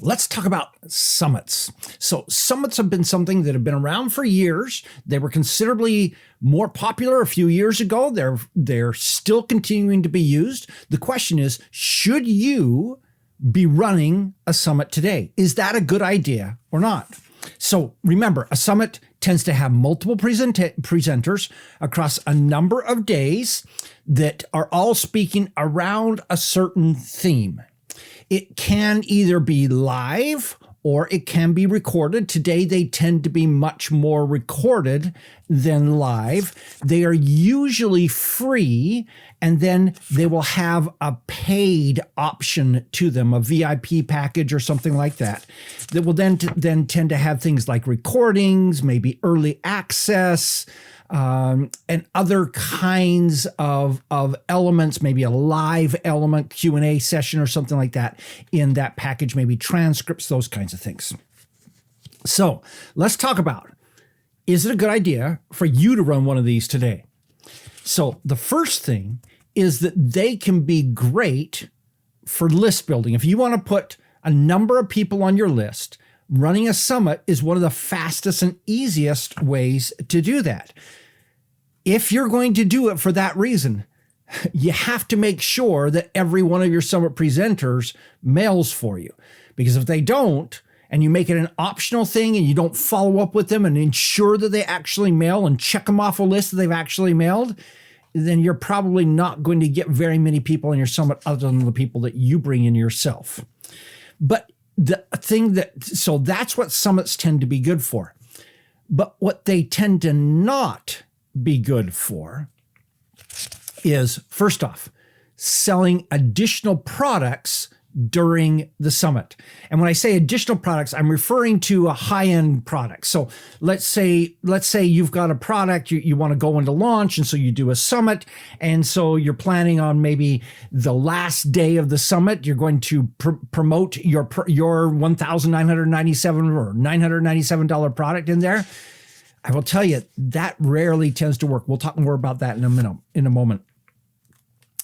Let's talk about summits. So summits have been something that have been around for years. They were considerably more popular a few years ago. They're still continuing to be used. The question is, should you be running a summit today? Is that a good idea or not? So remember, a summit tends to have multiple presenters across a number of days that are all speaking around a certain theme. It can either be live or it can be recorded. Today, they tend to be much more recorded than live. They are usually free, and then they will have a paid option to them, a VIP package or something like that will then tend to have things like recordings, maybe early access, and other kinds of elements, maybe a live element, Q&A session or something like that in that package, maybe transcripts, those kinds of things. So let's talk about, is it a good idea for you to run one of these today? So the first thing is that they can be great for list building. If you want to put a number of people on your list, running a summit is one of the fastest and easiest ways to do that. If you're going to do it for that reason, you have to make sure that every one of your summit presenters mails for you. Because if they don't, and you make it an optional thing and you don't follow up with them and ensure that they actually mail and check them off a list that they've actually mailed, then you're probably not going to get very many people in your summit other than the people that you bring in yourself. But so that's what summits tend to be good for. But what they tend to not be good for is, first off, selling additional products during the summit. And when I say additional products, I'm referring to a high-end product. So let's say you've got a product you want to go into launch, and so you do a summit, and so you're planning on maybe the last day of the summit, you're going to promote your $1,997 or $997 product in there. I will tell you, that rarely tends to work. We'll talk more about that in a moment.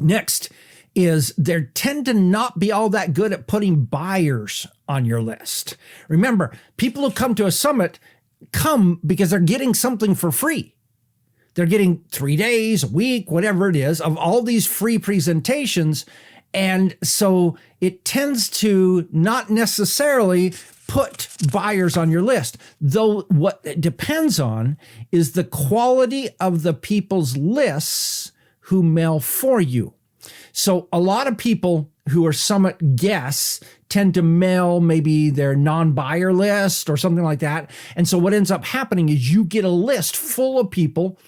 Next is they tend to not be all that good at putting buyers on your list. Remember, people who come to a summit come because they're getting something for free. They're getting 3 days, a week, whatever it is, of all these free presentations. And so it tends to not necessarily put buyers on your list, though what it depends on is the quality of the people's lists who mail for you. So a lot of people who are summit guests tend to mail maybe their non-buyer list or something like that. And so what ends up happening is you get a list full of people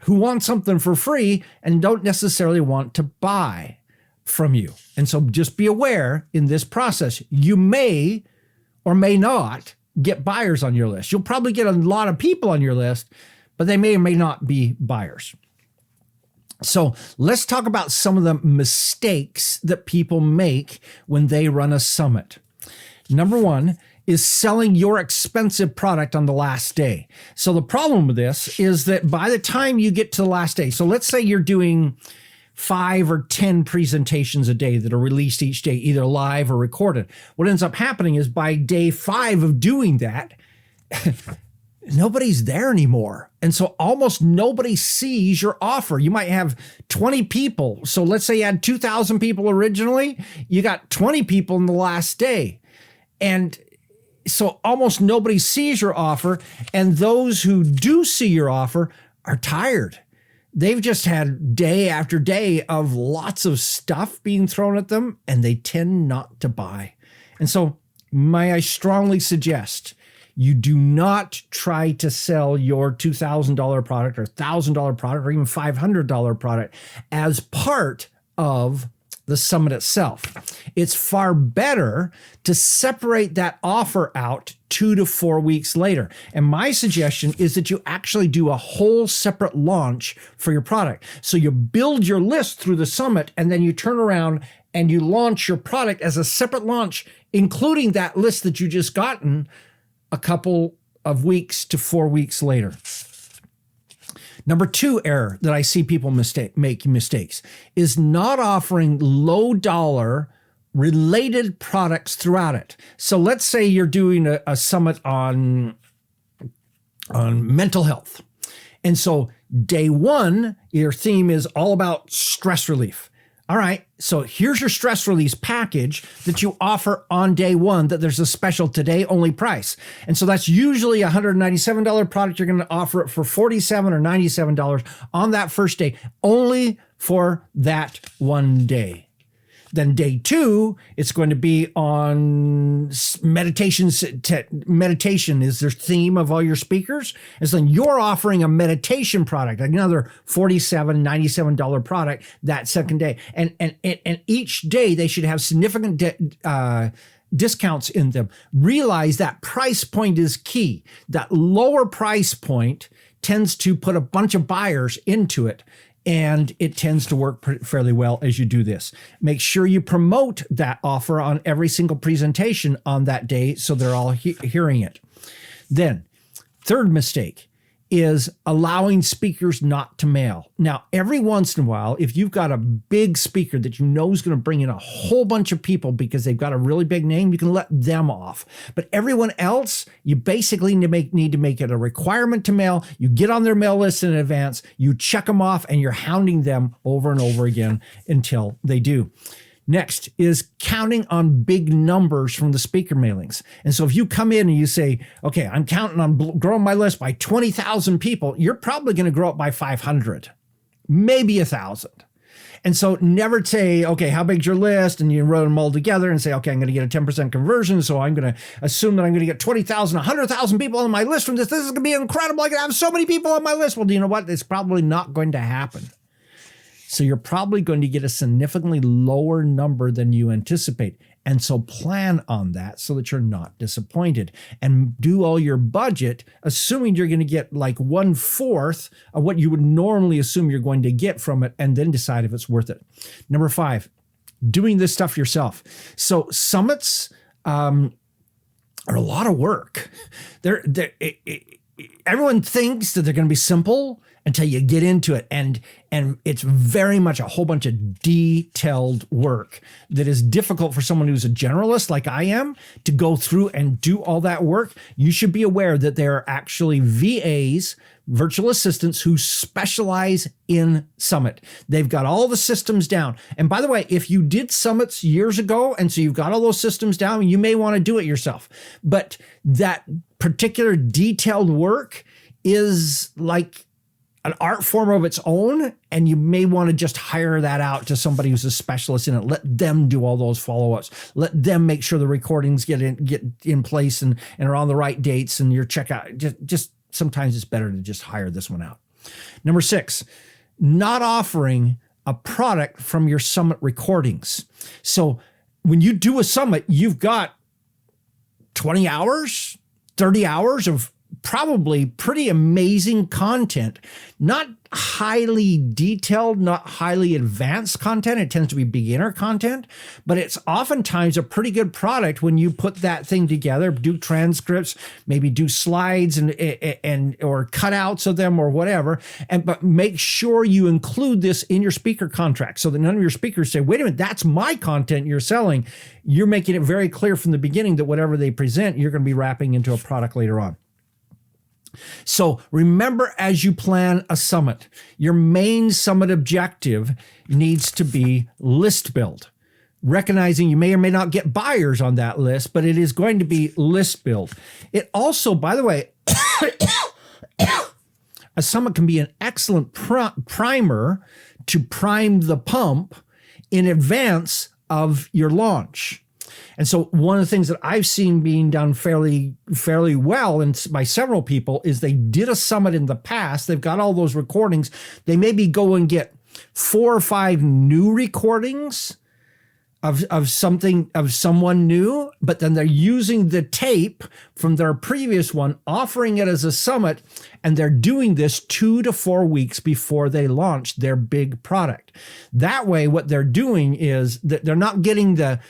who want something for free and don't necessarily want to buy from you. And so just be aware in this process, you may or may not get buyers on your list. You'll probably get a lot of people on your list, but they may or may not be buyers. So let's talk about some of the mistakes that people make when they run a summit. Number one is selling your expensive product on the last day. So the problem with this is that by the time you get to the last day, so let's say you're doing 5 or 10 presentations a day that are released each day, either live or recorded. What ends up happening is by day 5 of doing that, nobody's there anymore. And so almost nobody sees your offer. You might have 20 people. So let's say you had 2,000 people originally. You got 20 people in the last day. And so almost nobody sees your offer. And those who do see your offer are tired. They've just had day after day of lots of stuff being thrown at them, and they tend not to buy. And so may I strongly suggest you do not try to sell your $2,000 product or $1,000 product or even $500 product as part of the summit itself. It's far better to separate that offer out 2 to 4 weeks later. And my suggestion is that you actually do a whole separate launch for your product. So you build your list through the summit, and then you turn around and you launch your product as a separate launch, including that list that you just gotten a couple of weeks to 4 weeks later. Number 2 error that I see people make mistakes is not offering low dollar related products throughout it. So let's say you're doing a summit on mental health. And so day one, your theme is all about stress relief. All right, so here's your stress release package that you offer on day one, that there's a special today only price. And so that's usually a $197 product. You're going to offer it for $47 or $97 on that first day, only for that one day. Then day two, it's going to be on meditation. Meditation is their theme of all your speakers. And so then you're offering a meditation product, another $47, $97 product that second day. And each day they should have significant discounts in them. Realize that price point is key. That lower price point tends to put a bunch of buyers into it. And it tends to work fairly well as you do this. Make sure you promote that offer on every single presentation on that day so they're all hearing it. Then, third mistake is allowing speakers not to mail. Now, every once in a while, if you've got a big speaker that you know is going to bring in a whole bunch of people because they've got a really big name, you can let them off. But everyone else, you basically need to make it a requirement to mail. You get on their mail list in advance, you check them off, and you're hounding them over and over again until they do. Next is counting on big numbers from the speaker mailings. And so if you come in and you say, okay, I'm counting on growing my list by 20,000 people, you're probably going to grow it by 500, maybe 1,000. And so never say, okay, how big's your list? And you run them all together and say, okay, I'm going to get a 10% conversion. So I'm going to assume that I'm going to get 20,000, 100,000 people on my list from this. This is going to be incredible. I'm going to have so many people on my list. Well, do you know what? It's probably not going to happen. So you're probably going to get a significantly lower number than you anticipate. And so plan on that so that you're not disappointed, and do all your budget assuming you're going to get like 1/4 of what you would normally assume you're going to get from it, and then decide if it's worth it. Number 5, doing this stuff yourself. So summits are a lot of work. Everyone thinks that they're going to be simple until you get into it. And it's very much a whole bunch of detailed work that is difficult for someone who's a generalist like I am to go through and do all that work. You should be aware that there are actually VAs, virtual assistants, who specialize in Summit. They've got all the systems down. And by the way, if you did summits years ago, and so you've got all those systems down, you may want to do it yourself. But that particular detailed work is like an art form of its own, and you may want to just hire that out to somebody who's a specialist in it. Let them do all those follow-ups. Let them make sure the recordings get in place and are on the right dates, and your checkout. Just sometimes it's better to just hire this one out. Number 6, not offering a product from your summit recordings. So when you do a summit, you've got 20 hours, 30 hours of probably pretty amazing content, not highly detailed, not highly advanced content. It tends to be beginner content, but it's oftentimes a pretty good product when you put that thing together, do transcripts, maybe do slides and or cutouts of them or whatever. But make sure you include this in your speaker contract so that none of your speakers say, wait a minute, that's my content you're selling. You're making it very clear from the beginning that whatever they present, you're going to be wrapping into a product later on. So remember, as you plan a summit, your main summit objective needs to be list build. Recognizing you may or may not get buyers on that list, but it is going to be list build. It also, by the way, a summit can be an excellent primer to prime the pump in advance of your launch. And so one of the things that I've seen being done fairly well and by several people is they did a summit in the past. They've got all those recordings. They maybe go and get 4 or 5 new recordings of someone new, but then they're using the tape from their previous one, offering it as a summit, and they're doing this 2 to 4 weeks before they launch their big product. That way, what they're doing is that they're not getting the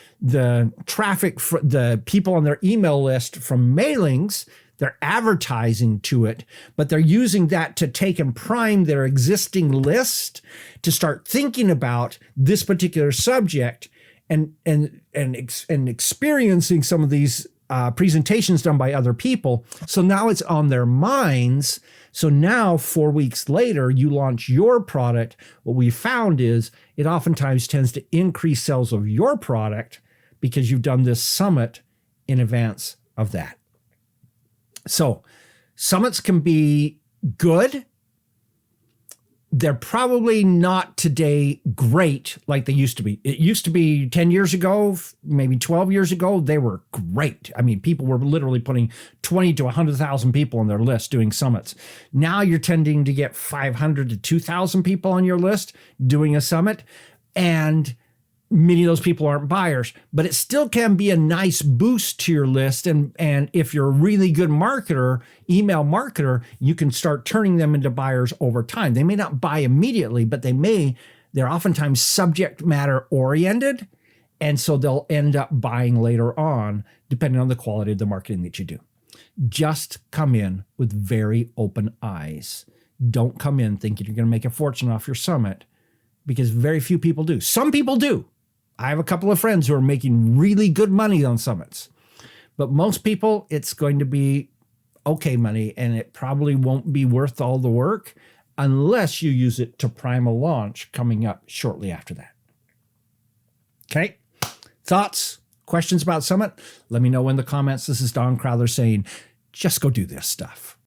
traffic for the people on their email list from mailings. They're advertising to it, but they're using that to take and prime their existing list to start thinking about this particular subject. and experiencing some of these presentations done by other people. So now it's on their minds. So now 4 weeks later, you launch your product. What we found is it oftentimes tends to increase sales of your product because you've done this summit in advance of that. So summits can be good. They're probably not today great like they used to be. It used to be 10 years ago, maybe 12 years ago, they were great. I mean, people were literally putting 20 to 100,000 people on their list doing summits. Now you're tending to get 500 to 2,000 people on your list doing a summit, and many of those people aren't buyers, but it still can be a nice boost to your list. And if you're a really good marketer, email marketer, you can start turning them into buyers over time. They may not buy immediately, but they're oftentimes subject matter oriented. And so they'll end up buying later on, depending on the quality of the marketing that you do. Just come in with very open eyes. Don't come in thinking you're going to make a fortune off your summit, because very few people do. Some people do. I have a couple of friends who are making really good money on summits, but most people, it's going to be okay money, and it probably won't be worth all the work unless you use it to prime a launch coming up shortly after that. Okay. Thoughts, questions about summit? Let me know in the comments. This is Don Crowther saying, just go do this stuff.